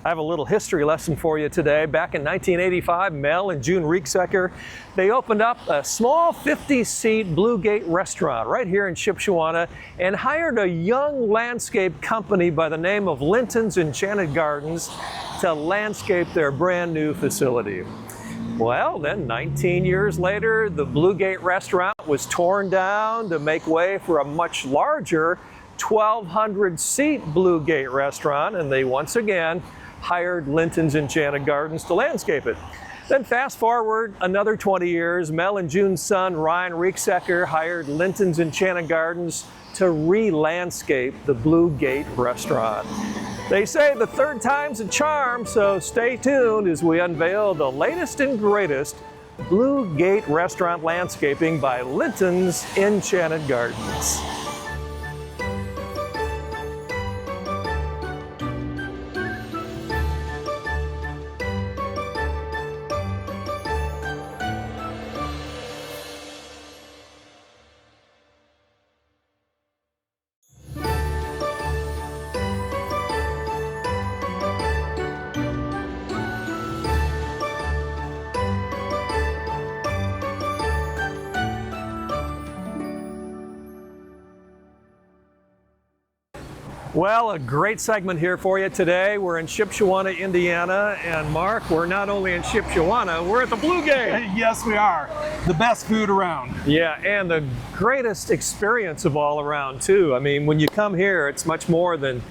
I have a little history lesson for you today. Back in 1985, Mel and June Rieksecker, they opened up a small 50-seat Blue Gate restaurant right here in Shipshewana and hired a young landscape company by the name of Linton's Enchanted Gardens to landscape their brand new facility. Well, then 19 years later, the Blue Gate restaurant was torn down to make way for a much larger 1,200-seat Blue Gate restaurant, and they once again hired Linton's Enchanted Gardens to landscape it. Then fast forward another 20 years, Mel and June's son, Ryan Rieksecker, hired Linton's Enchanted Gardens to re-landscape the Blue Gate restaurant. They say the third time's a charm, so stay tuned as we unveil the latest and greatest Blue Gate restaurant landscaping by Linton's Enchanted Gardens. Well, a great segment here for you today. We're in Shipshewana, Indiana, and Mark, we're not only in Shipshewana, we're at the Blue Gate. Yes, we are. The best food around. Yeah, and the greatest experience of all around, too. I mean, when you come here, it's much more than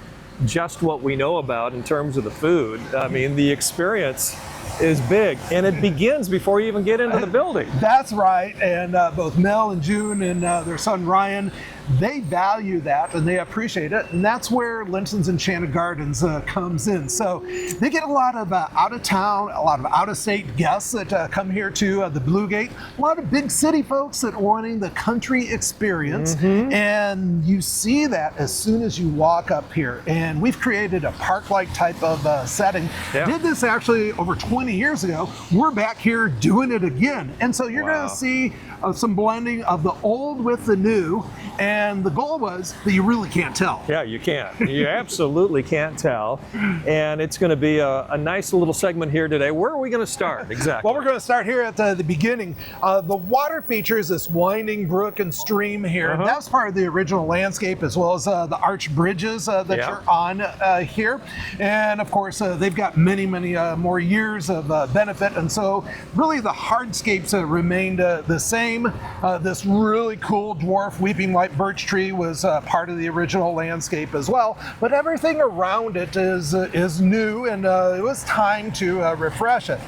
just what we know about in terms of the food. I mean, the experience is big, and it begins before you even get into the building. That's right, and both Mel and June and their son Ryan, they value that and they appreciate it, and that's where Linton's Enchanted Gardens comes in. So they get a lot of out of town, a lot of out of state guests that come here to the Blue Gate, a lot of big city folks that are wanting the country experience, and you see that as soon as you walk up here. And we've created a park-like type of setting. Yeah. Did this actually over 20 years ago. We're back here doing it again, and so you're going to see some blending of the old with the new, and the goal was that you really can't tell. Yeah, you can't. You absolutely can't tell. And it's going to be a nice little segment here today. Where are we going to start exactly? Well, we're going to start here at the beginning. The water features this winding brook and stream here. That's part of the original landscape, as well as the arch bridges that you're on here. And of course, they've got many more years of benefit, and so really the hardscapes remained the same. This really cool dwarf weeping white birch tree was part of the original landscape as well, but everything around it is new, and it was time to refresh it.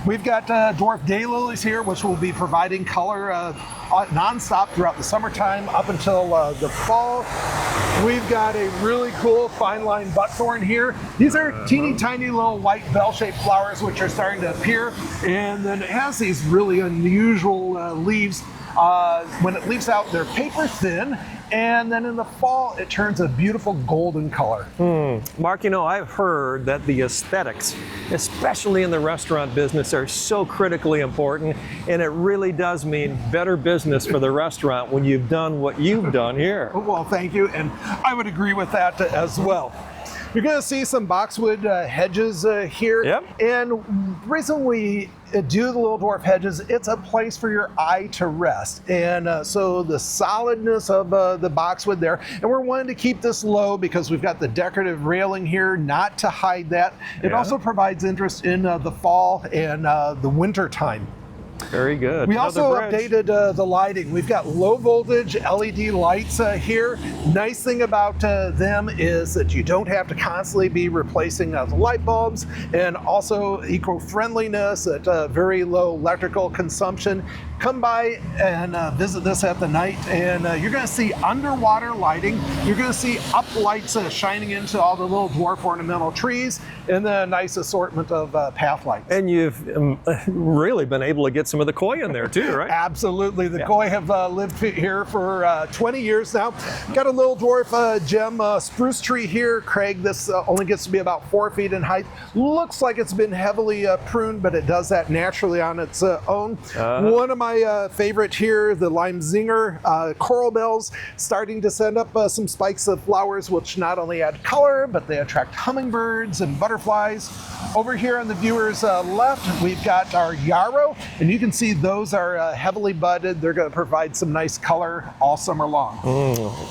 We've got dwarf daylilies here, which will be providing color non-stop throughout the summertime up until the fall. We've got a really cool fine line buckthorn here. These are teeny tiny little white bell-shaped flowers which are starting to appear, and then it has these really unusual leaves. When it leaves out, they're paper thin, and then in the fall it turns a beautiful golden color. Mark, you know, I've heard that the aesthetics, especially in the restaurant business, are so critically important, and it really does mean better business for the restaurant when you've done what you've done here. Well, thank you, and I would agree with that as well. You're going to see some boxwood hedges here, and the reason we do the little dwarf hedges, it's a place for your eye to rest, and so the solidness of the boxwood there, and we're wanting to keep this low because we've got the decorative railing here not to hide that. It also provides interest in the fall and the winter time. Very good. We also updated the lighting. We've got low voltage LED lights here. Nice thing about them is that you don't have to constantly be replacing the light bulbs, and also eco-friendliness at very low electrical consumption. Come by and visit this at the night, and you're going to see underwater lighting. You're going to see up lights shining into all the little dwarf ornamental trees, and then a nice assortment of path lights. And you've really been able to get some of the koi in there too, right? Absolutely. The koi have lived here for 20 years now. Got a little dwarf gem spruce tree here. Craig, this only gets to be about 4 feet in height. Looks like it's been heavily pruned, but it does that naturally on its own. One of my my favorite here, the lime zinger coral bells, starting to send up some spikes of flowers, which not only add color, but they attract hummingbirds and butterflies. Over here on the viewer's left, we've got our yarrow, and you can see those are heavily budded. They're going to provide some nice color all summer long.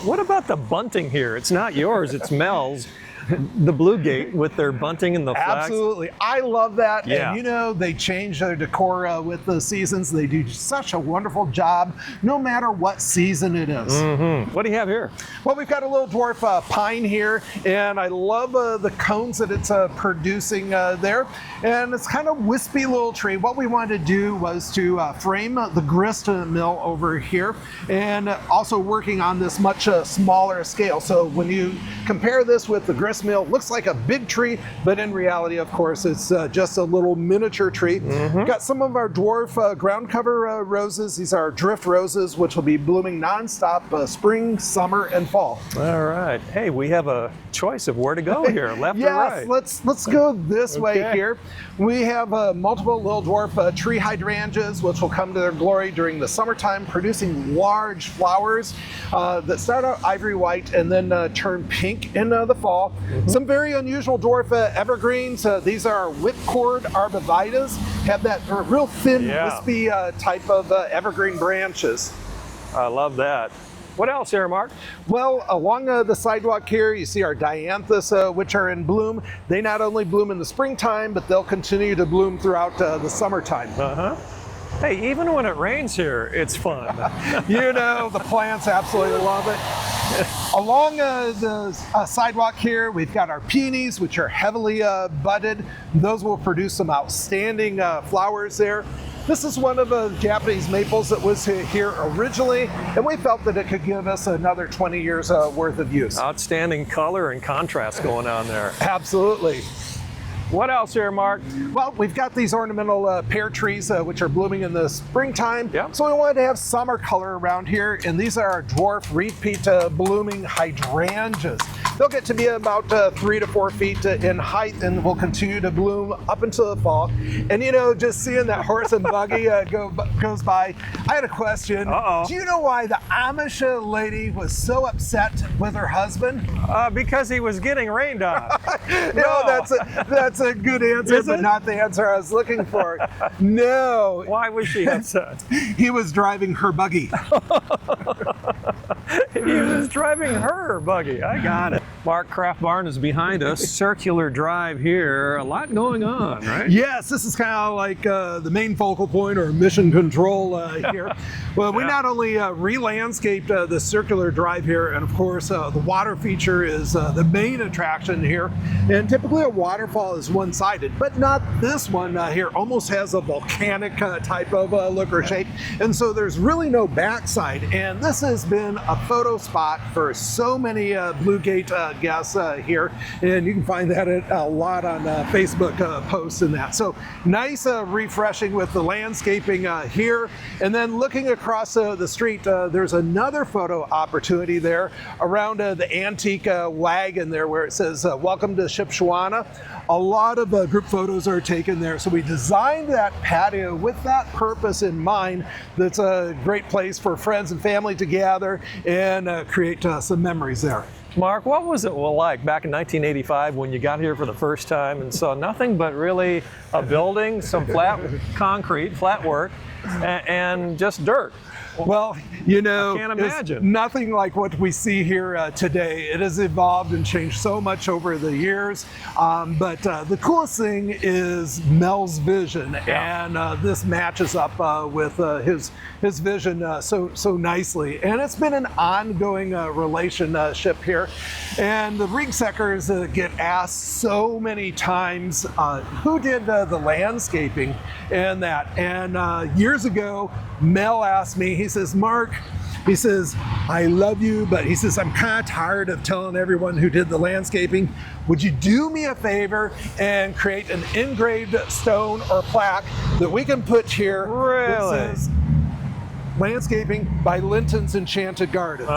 What about the bunting here? It's not yours, it's Mel's. The Blue Gate with their bunting and the flags. Absolutely. I love that. Yeah. And you know, they change their decor with the seasons. They do such a wonderful job, no matter what season it is. What do you have here? Well, we've got a little dwarf pine here, and I love the cones that it's producing there. And it's kind of wispy little tree. What we wanted to do was to frame the grist mill over here, and also working on this much smaller scale. So when you compare this with the grist mill, looks like a big tree, but in reality, of course, it's just a little miniature tree. Got some of our dwarf ground cover roses. These are drift roses, which will be blooming nonstop spring, summer, and fall. All right. Hey, we have a choice of where to go here, left or right. Yes, let's go this way here. We have multiple little dwarf tree hydrangeas, which will come to their glory during the summertime, producing large flowers that start out ivory white and then turn pink in the fall. Some very unusual dwarf evergreens. These are whipcord arborvitaes, have that real thin, wispy type of evergreen branches. I love that. What else here, Mark? Well, along the sidewalk here, you see our dianthus, which are in bloom. They not only bloom in the springtime, but they'll continue to bloom throughout the summertime. Hey, even when it rains here, it's fun. You know, the plants absolutely love it. Along the sidewalk here, we've got our peonies, which are heavily budded. Those will produce some outstanding flowers there. This is one of the Japanese maples that was here originally, and we felt that it could give us another 20 years worth of use. Outstanding color and contrast going on there. Absolutely. What else here, Mark? Well, we've got these ornamental pear trees, which are blooming in the springtime. So we wanted to have summer color around here, and these are our dwarf repeat blooming hydrangeas. They'll get to be about 3 to 4 feet in height, and will continue to bloom up until the fall. And you know, just seeing that horse and buggy goes by, I had a question. Do you know why the Amish lady was so upset with her husband? Because he was getting rained on. No, that's a good answer, but not the answer I was looking for. No. Why was she upset? He was driving her buggy. He was driving her buggy. I got it. Mark, Craft Barn is behind us. Circular drive here. A lot going on, right? Yes, this is kind of like the main focal point or mission control here. Well, we not only re-landscaped the circular drive here, and of course the water feature is the main attraction here. And typically a waterfall is one-sided, but not this one here. Almost has a volcanic type of look or shape. And so there's really no backside. And this has been a photo spot for so many Blue Gate guests here. And you can find that a lot on Facebook posts and that. So nice refreshing with the landscaping here. And then looking across the street, there's another photo opportunity there around the antique wagon there where it says, welcome to Shipshewana. A lot of group photos are taken there. So we designed that patio with that purpose in mind. That's a great place for friends and family to gather and create some memories there. Mark, what was it like back in 1985 when you got here for the first time and saw nothing but really a building, some flat concrete, flat work, and just dirt? Well, you know, I can't imagine. Nothing like what we see here today. It has evolved and changed so much over the years. But the coolest thing is Mel's vision, and this matches up with his vision so nicely. And it's been an ongoing relationship here. And the Riegseckers get asked so many times who did the landscaping and that. And years ago, Mel asked me, he says, Mark, he says, I love you, but he says, I'm kind of tired of telling everyone who did the landscaping. Would you do me a favor and create an engraved stone or plaque that we can put here? Really? That says, landscaping by Linton's Enchanted Gardens.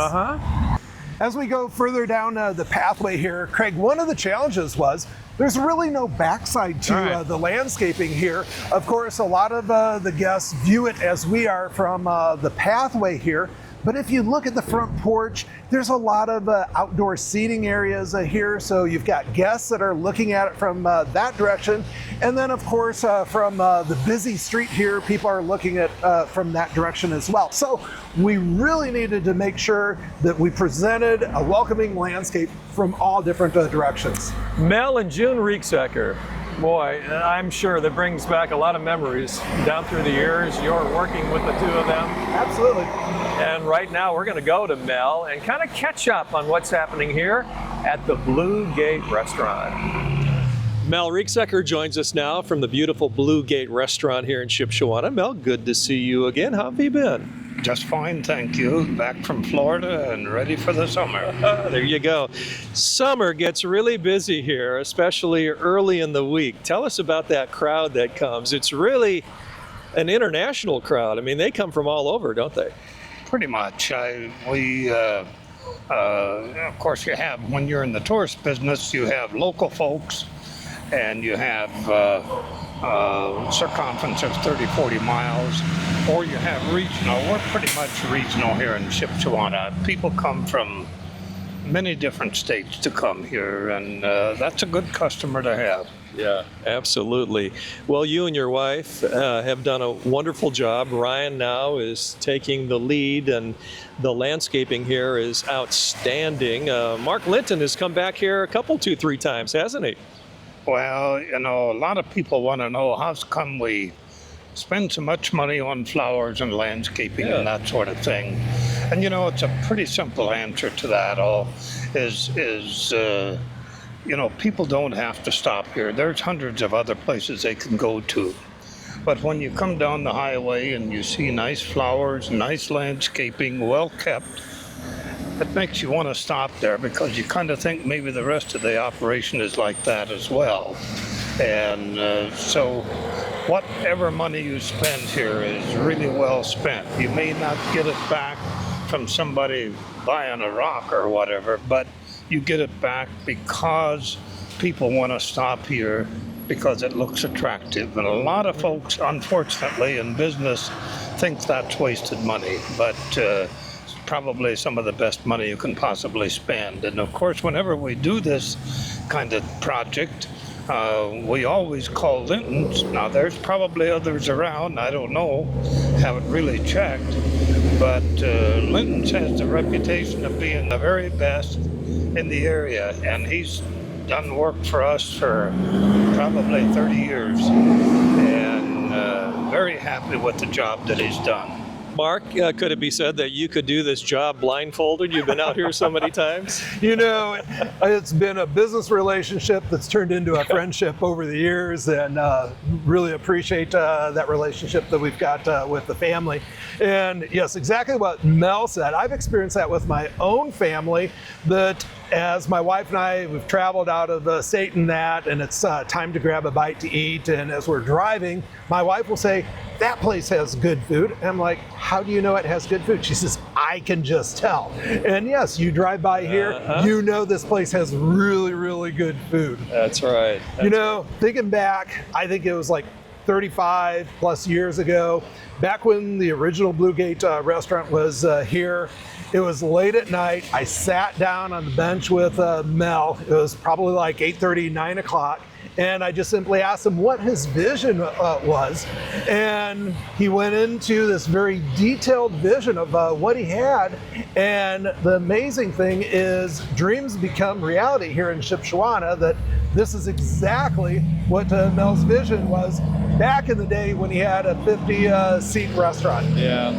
As we go further down the pathway here, Craig, one of the challenges was there's really no backside to the landscaping here. Of course, a lot of the guests view it as we are from the pathway here. But if you look at the front porch, there's a lot of outdoor seating areas here. So you've got guests that are looking at it from that direction. And then of course, from the busy street here, people are looking at from that direction as well. So we really needed to make sure that we presented a welcoming landscape from all different directions. Mel and June Rieksecker. Boy, I'm sure that brings back a lot of memories down through the years. You're working with the two of them. Absolutely. And right now we're going to go to Mel and kind of catch up on what's happening here at the Blue Gate Restaurant. Mel Rieksecker joins us now from the beautiful Blue Gate Restaurant here in Shipshewana. Mel, good to see you again. How have you been? Just fine, thank you. Back from Florida and ready for the summer. There you go. Summer gets really busy here, especially early in the week. Tell us about that crowd that comes. It's really an international crowd. I mean, they come from all over, don't they? Pretty much. Of course, you have, when you're in the tourist business, you have local folks and you have circumference of 30, 40 miles, or you have regional. We're pretty much regional here in Shipshewana. People come from many different states to come here, and that's a good customer to have. Yeah, absolutely. Well, you and your wife have done a wonderful job. Ryan now is taking the lead, and the landscaping here is outstanding. Mark Linton has come back here a couple, 2-3 times, hasn't he? Well, you know, a lot of people want to know how come we spend so much money on flowers and landscaping and that sort of thing. And you know, it's a pretty simple answer to that all you know, people don't have to stop here. There's hundreds of other places they can go to. But when you come down the highway and you see nice flowers, nice landscaping, well kept, it makes you want to stop there because you kind of think maybe the rest of the operation is like that as well. And so whatever money you spend here is really well spent. You may not get it back from somebody buying a rock or whatever, but you get it back because people want to stop here because it looks attractive. And a lot of folks, unfortunately, in business think that's wasted money, but it's probably some of the best money you can possibly spend. And of course, whenever we do this kind of project, we always call Linton's. Now, there's probably others around, I don't know, haven't really checked, but Linton's has the reputation of being the very best in the area, and he's done work for us for probably 30 years, and very happy with the job that he's done. Mark, could it be said that you could do this job blindfolded? You've been out here so many times. You know, it's been a business relationship that's turned into a friendship over the years, and really appreciate that relationship that we've got with the family. And yes, exactly what Mel said. I've experienced that with my own family, that as my wife and I, we've traveled out of the state and that, and it's time to grab a bite to eat. And as we're driving, my wife will say, "That place has good food." And I'm like, "How do you know it has good food?" She says, "I can just tell." And yes, you drive by here, you know this place has really, really good food. That's right. You know, thinking back, I think it was like 35 plus years ago, back when the original Blue Gate restaurant was here. It was late at night. I sat down on the bench with Mel. It was probably like 8:30, 9 o'clock. And I just simply asked him what his vision was. And he went into this very detailed vision of what he had. And the amazing thing is dreams become reality here in Shipshewana, that this is exactly what Mel's vision was back in the day when he had a 50-seat restaurant. Yeah.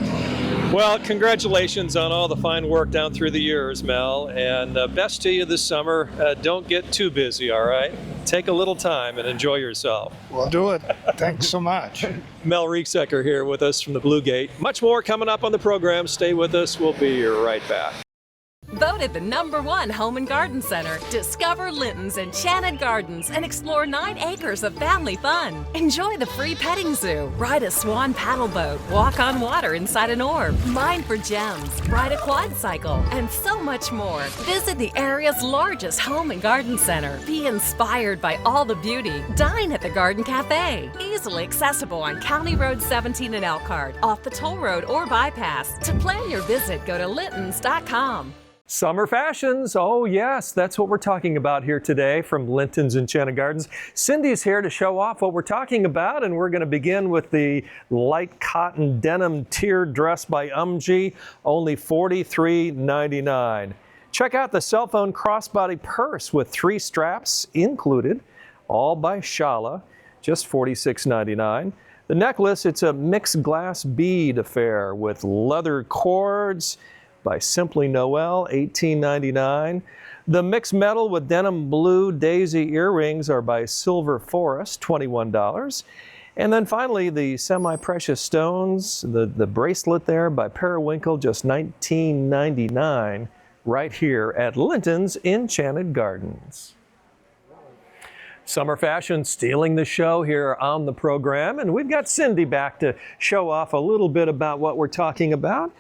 Well, congratulations on all the fine work down through the years, Mel, and best to you this summer. Don't get too busy, all right? Take a little time and enjoy yourself. We'll do it. Thanks so much. Mel Rieksecker here with us from the Blue Gate. Much more coming up on the program. Stay with us. We'll be right back. Voted the #1 home and garden center, discover Linton's Enchanted Gardens and explore 9 acres of family fun. Enjoy the free petting zoo, ride a swan paddle boat, walk on water inside an orb, mine for gems, ride a quad cycle, and so much more. Visit the area's largest home and garden center. Be inspired by all the beauty. Dine at the Garden Cafe. Easily accessible on County Road 17 in Elkhart, off the toll road or bypass. To plan your visit, go to LINTONS.com. Summer fashions, oh yes, that's what we're talking about here today from Linton's Enchanted Gardens. Cindy's here to show off what we're talking about, and we're going to begin with the light cotton denim tiered dress by only $43.99. Check out the cell phone crossbody purse with 3 straps included, all by Shala, just $46.99. The necklace, it's a mixed glass bead affair with leather cords by Simply Noel, $18.99. The mixed metal with denim blue daisy earrings are by Silver Forest, $21. And then finally, the semi-precious stones, the bracelet there by Periwinkle, just $19.99, right here at Linton's Enchanted Gardens. Summer fashion stealing the show here on the program, and we've got Cindy back to show off a little bit about what we're talking about.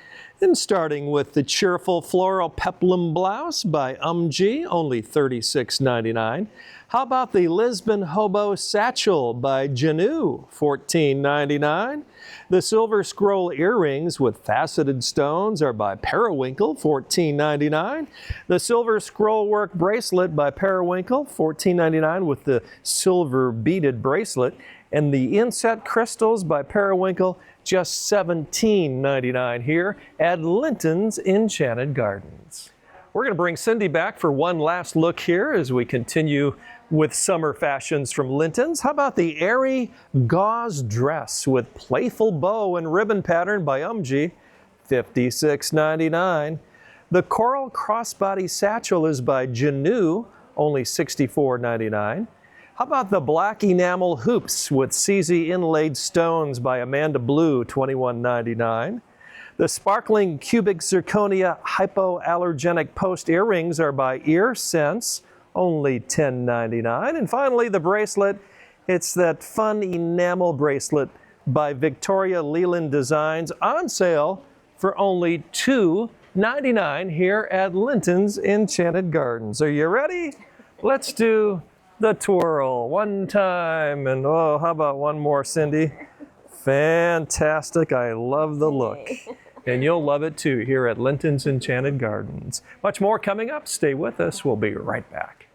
And starting with the cheerful floral peplum blouse by only $36.99. How about the Lisbon Hobo Satchel by Janu, $14.99. The silver scroll earrings with faceted stones are by Periwinkle, $14.99. The silver scroll work bracelet by Periwinkle, $14.99 with the silver beaded bracelet. And the inset crystals by Periwinkle, just $17.99 here at Linton's Enchanted Gardens. We're going to bring Cindy back for one last look here as we continue with summer fashions from Linton's. How about the airy gauze dress with playful bow and ribbon pattern by $56.99. The coral crossbody satchel is by Janu, only $64.99. How about the black enamel hoops with CZ inlaid stones by Amanda Blue, $21.99. The sparkling cubic zirconia hypoallergenic post earrings are by Ear Sense, only $10.99. And finally, the bracelet, it's that fun enamel bracelet by Victoria Leland Designs, on sale for only $2.99 here at Linton's Enchanted Gardens. Are you ready? Let's do the twirl one time, and oh, how about one more, Cindy? Fantastic. I love the look. And you'll love it too here at Linton's Enchanted Gardens. Much more coming up. Stay with us. We'll be right back.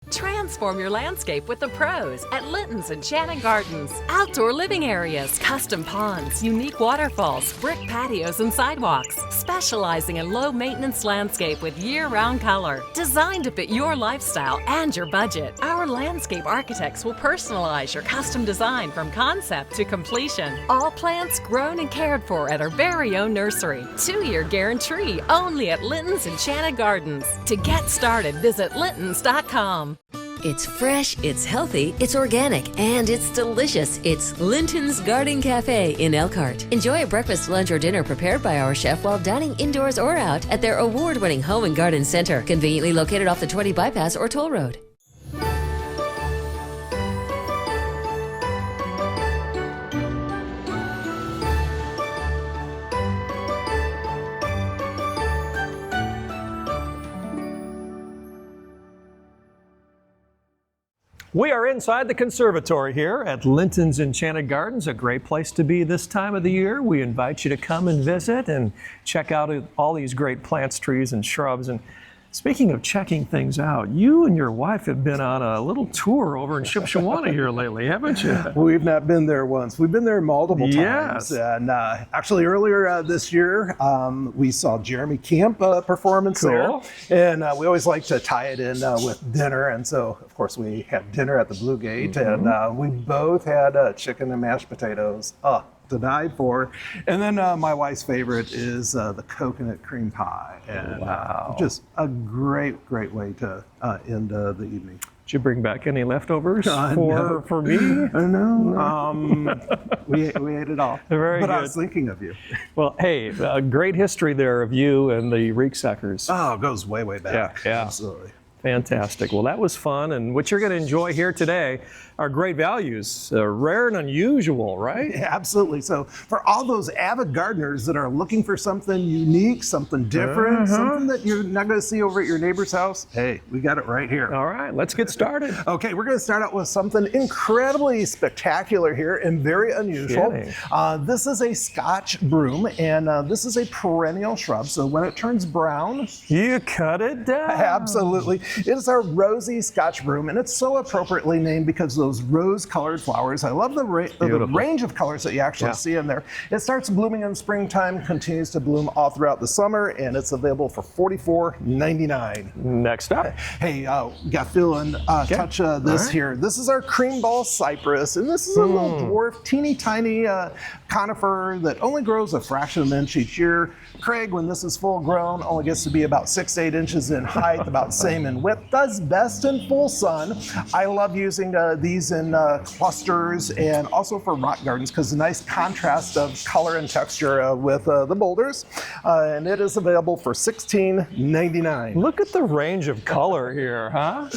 Transform your landscape with the pros at Linton's Enchanted Gardens. Outdoor living areas, custom ponds, unique waterfalls, brick patios and sidewalks. Specializing in low-maintenance landscape with year-round color. Designed to fit your lifestyle and your budget. Our landscape architects will personalize your custom design from concept to completion. All plants grown and cared for at our very own nursery. 2-year guarantee only at Linton's Enchanted Gardens. To get started, visit Lintons.com. It's fresh, it's healthy, it's organic, and it's delicious. It's Linton's Garden Cafe in Elkhart. Enjoy a breakfast, lunch, or dinner prepared by our chef while dining indoors or out at their award-winning home and garden center, conveniently located off the 20 bypass or toll road. We are inside the conservatory here at Linton's Enchanted Gardens, a great place to be this time of the year. We invite you to come and visit and check out all these great plants, trees, and shrubs. And speaking of checking things out, you and your wife have been on a little tour over in Shipshewana here lately, haven't you? We've not been there once. We've been there multiple times. Yes. And actually earlier this year, we saw Jeremy Camp performance Cool. there. And we always like to tie it in with dinner. And so, of course, we had dinner at the Blue Gate. And we both had chicken and mashed potatoes. To die for. And then my wife's favorite is the coconut cream pie. And Wow. just a great way to end the evening. Did you bring back any leftovers No. for me? No. We ate it all. Very but good. I was thinking of you. Well, hey, a great history there of you and the Rieksekkers. Oh, it goes way, way back. Yeah. Absolutely. Fantastic. Well, that was fun. And what you're going to enjoy here today are great values, rare and unusual, right? Yeah, absolutely. So for all those avid gardeners that are looking for something unique, something different, something that you're not going to see over at your neighbor's house, hey, we got it right here. All right, let's get started. Okay, we're going to start out with something incredibly spectacular here and very unusual. Kidding. This is a Scotch broom, and this is a perennial shrub. So when it turns brown, You cut it down. absolutely, it is our rosy Scotch broom, and it's so appropriately named because those rose-colored flowers. I love the range of colors that you actually see in there. It starts blooming in springtime, continues to bloom all throughout the summer, and it's available for $44.99. Next up. Hey, got Phil and touch this here. This is our cream ball cypress, and this is a little dwarf, teeny tiny conifer that only grows a fraction of an inch each year. Craig, when this is full grown, only gets to be about 6 to 8 inches in height, about the same in width. Does best in full sun. I love using these in clusters and also for rock gardens because the nice contrast of color and texture with the boulders. And it is available for $16.99. Look at the range of color here, huh?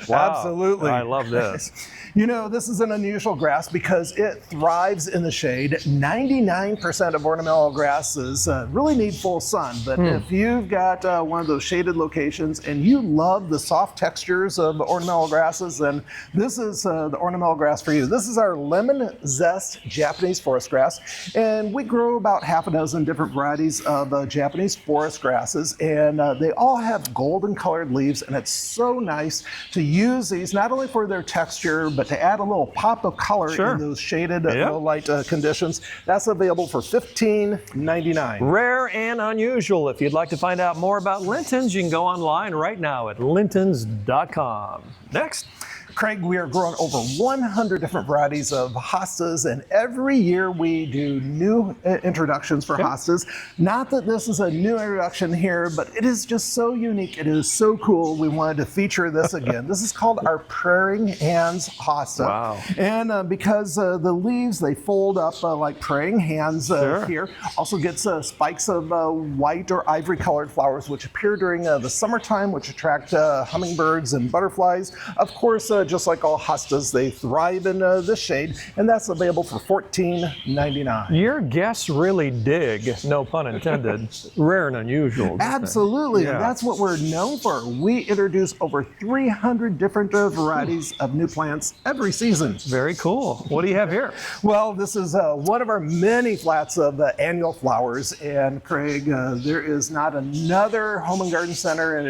Wow. Absolutely. I love this. You know, this is an unusual grass because it thrives in the shade. 99% of ornamental grasses really need full sun, but if you've got one of those shaded locations and you love the soft textures of ornamental grasses, then this is the ornamental grass for you. This is our lemon zest Japanese forest grass, and we grow about half a dozen different varieties of Japanese forest grasses, and they all have golden colored leaves, and it's so nice to use these not only for their texture, but to add a little pop of color in those shaded low light conditions. That's available for $15.99. Rare and unusual. If you'd like to find out more about Lintons, you can go online right now at lintons.com. Next. Craig, we are growing over 100 different varieties of hostas, and every year we do new introductions for hostas. Not that this is a new introduction here, but it is just so unique. It is so cool. We wanted to feature this again. This is called our Praying Hands hosta. Wow. And because the leaves, they fold up like praying hands here. Also gets spikes of white or ivory colored flowers, which appear during the summertime, which attract hummingbirds and butterflies. Of course, just like all hostas, they thrive in the shade, and that's available for $14.99. Your guests really dig, no pun intended, rare and unusual. Absolutely, and that's what we're known for. We introduce over 300 different varieties of new plants every season. Very cool. What do you have here? Well, this is one of our many flats of annual flowers, and Craig, there is not another home and garden center in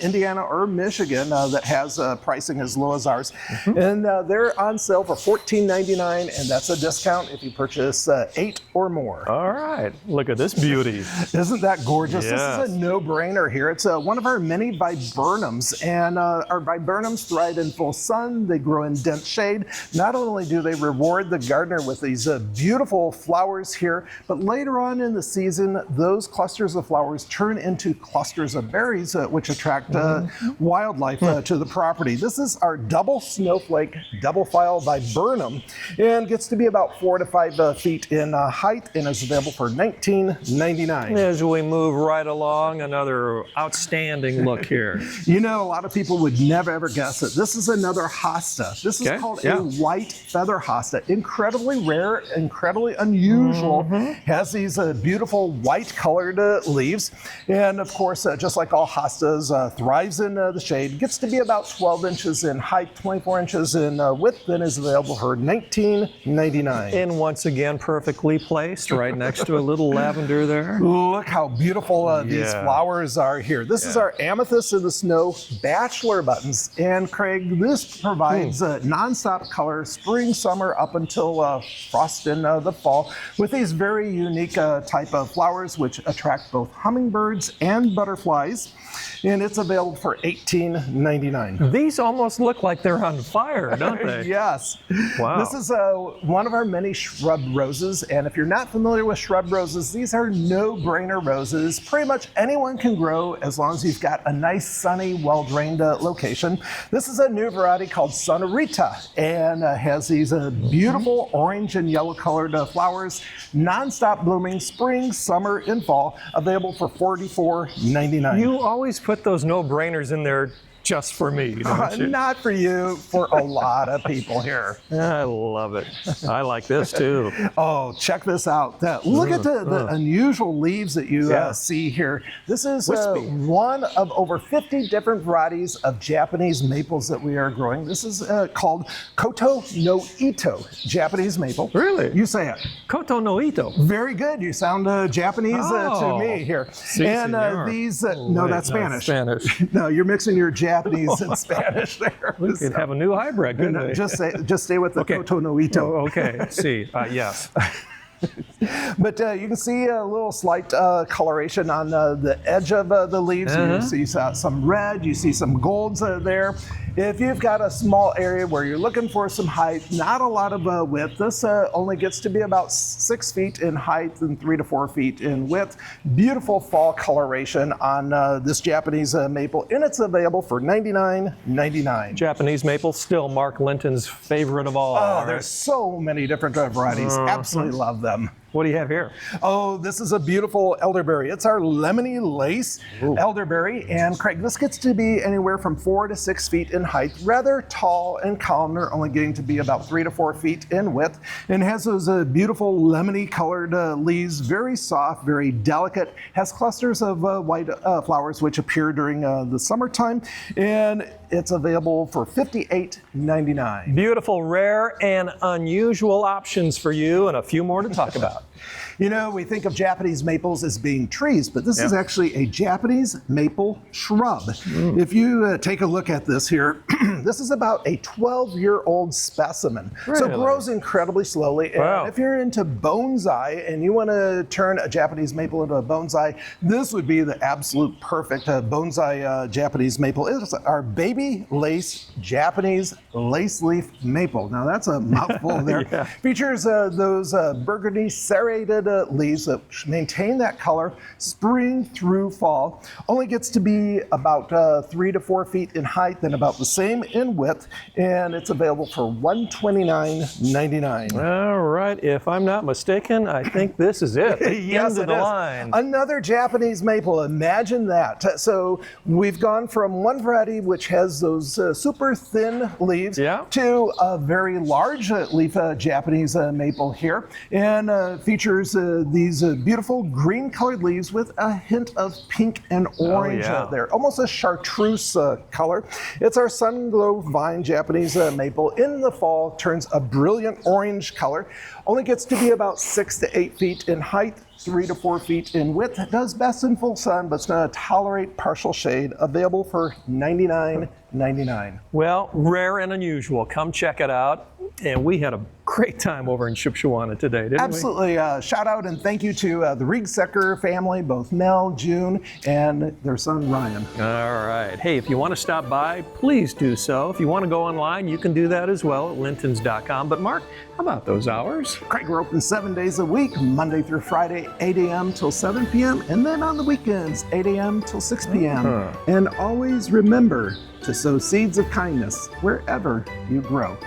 Indiana or Michigan that has pricing as low as ours. And they're on sale for $14.99, and that's a discount if you purchase 8 or more. All right, look at this beauty. Isn't that gorgeous? Yes. This is a no-brainer here. It's one of our many viburnums, and our viburnums thrive in full sun. They grow in dense shade. Not only do they reward the gardener with these beautiful flowers here, but later on in the season, those clusters of flowers turn into clusters of berries, which attract wildlife to the property. This is our double snowflake, double file viburnum, and gets to be about 4 to 5 feet in height, and is available for $19.99. As we move right along, another outstanding look here. You know, a lot of people would never ever guess it. This is another hosta. This is called a white feather hosta. Incredibly rare, incredibly unusual. Has these beautiful white colored leaves, and of course, just like all hostas, thrives in the shade. Gets to be about 12 inches in height, 24 inches in width, and is available for $19.99. And once again, perfectly placed right next to a little lavender there. Look how beautiful these flowers are here. This is our Amethyst in the Snow Bachelor Buttons. And Craig, this provides nonstop color spring, summer, up until frost in the fall, with these very unique type of flowers which attract both hummingbirds and butterflies. And it's available for $18.99. These almost look like they're on fire, don't they? Yes. Wow. This is one of our many shrub roses, and if you're not familiar with shrub roses, these are no-brainer roses. Pretty much anyone can grow as long as you've got a nice, sunny, well-drained location. This is a new variety called Sonorita, and has these beautiful orange and yellow colored flowers, non-stop blooming spring, summer, and fall, available for $44.99. You always put those no-brainers in there just for me, don't you? Not for you, for a lot of people here. I love it. I like this too. Oh, check this out. Look at the unusual leaves that you see here. This is one of over 50 different varieties of Japanese maples that we are growing. This is called Koto no Ito, Japanese maple. Really? You say it. Koto no Ito. Very good. You sound Japanese to me here. And these, no, that's Spanish. Spanish. No, you're mixing your Japanese and Spanish there. We could have a new hybrid, couldn't we? Just stay with the Koto no Ito. Oh, okay. See, yes. But you can see a little slight coloration on the edge of the leaves. You see some red, you see some golds there. If you've got a small area where you're looking for some height, not a lot of width, this only gets to be about 6 feet in height and 3 to 4 feet in width. Beautiful fall coloration on this Japanese maple, and it's available for $99.99. Japanese maple, still Mark Linton's favorite of all. Oh, there's so many different varieties. Absolutely love them. What do you have here? Oh, this is a beautiful elderberry. It's our lemony lace elderberry. And Craig, this gets to be anywhere from 4 to 6 feet in height, rather tall and columnar, only getting to be about 3 to 4 feet in width, and has those beautiful lemony colored leaves, very soft, very delicate, has clusters of white flowers which appear during the summertime, and it's available for $58.99. Beautiful, rare, and unusual options for you, and a few more to talk about. You know, we think of Japanese maples as being trees, but this is actually a Japanese maple shrub. If you take a look at this here, this is about a 12-year-old specimen. Really? So it grows incredibly slowly. And if you're into bonsai and you want to turn a Japanese maple into a bonsai, this would be the absolute perfect bonsai Japanese maple. It's our baby lace Japanese lace leaf maple. Now that's a mouthful there. Features those burgundy serrated leaves that maintain that color spring through fall. Only gets to be about 3 to 4 feet in height, then about the same in width, and it's available for $129.99. All right, if I'm not mistaken, I think this is it. Yes, End of the line. Another Japanese maple, imagine that. So we've gone from one variety which has those super thin leaves to a very large leaf Japanese maple here, and features these beautiful green colored leaves with a hint of pink and orange there, almost a chartreuse color. It's our sun glow vine Japanese maple. In the fall, turns a brilliant orange color. Only gets to be about 6 to 8 feet in height, 3 to 4 feet in width. It does best in full sun, but it's going to tolerate partial shade. Available for $99.99. Well, rare and unusual. Come check it out. And we had a great time over in Shipshewana today, didn't we? Absolutely. Shout out and thank you to the Riegsecker family, both Mel, June, and their son Ryan. All right. Hey, if you want to stop by, please do so. If you want to go online, you can do that as well at lintons.com. But Mark, how about those hours? Craig, we're open 7 days a week, Monday through Friday, 8 a.m. till 7 p.m., and then on the weekends, 8 a.m. till 6 p.m. And always remember to sow seeds of kindness wherever you grow.